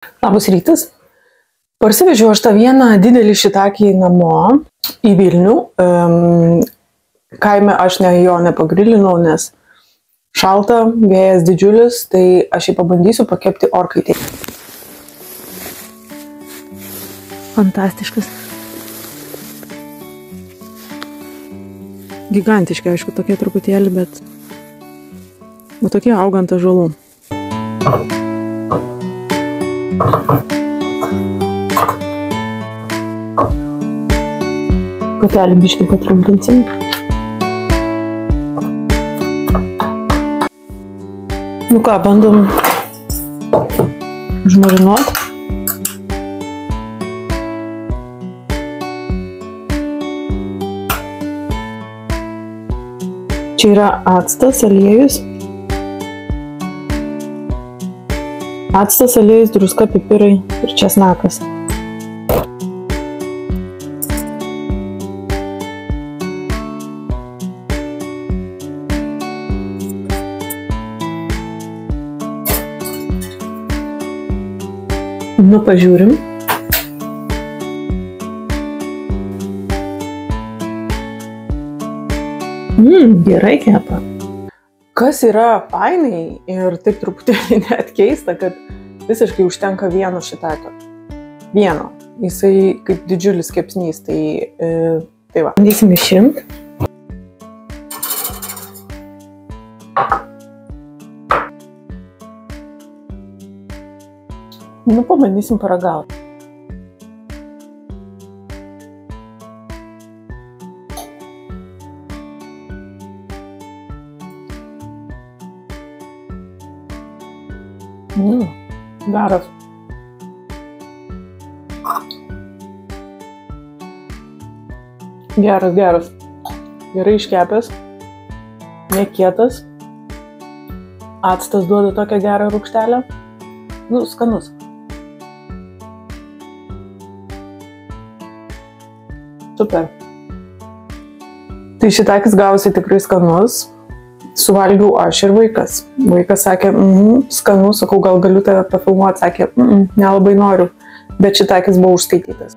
Labas rytas. Parsivežiau aš tą vieną didelį šitakį namo į Vilnių. Kaime aš jo nepagrilinau, nes šalta, vėjas didžiulis, tai aš jį pabandysiu pakepti orkaitėje. Fantastiškas. Gigantiški, aišku, tokie truputėlį, bet tokie augant ąžuolų. Kotelį biškį patrumpinsim. Nu ką, bandom užmarinuot. Čia yra actas, aliejus. Actas, aliejus, druska, pipirai ir česnakas. Nu, pažiūrim. Gerai kepa. Kas yra fainai ir taip truputėlį net keista, kad visiškai užtenka vieno šitakio. Vieno. Jisai kaip didžiulis kepsnys, tai va. Bandysim išimti. Nu, pabandysim paragauti. Geras. Geras. Gerai iškepęs. Nekietas. Actas duoda tokią gerą rūgštelę. Nu, skanus. Super. Tai šitakis gavosi tikrai skanus. Suvalgiau aš ir vaikas. Vaikas sakė, skanu, sakau, gal galiu tave pafilmuoti, sakė, nelabai noriu, bet šitakis buvo užskaitytas.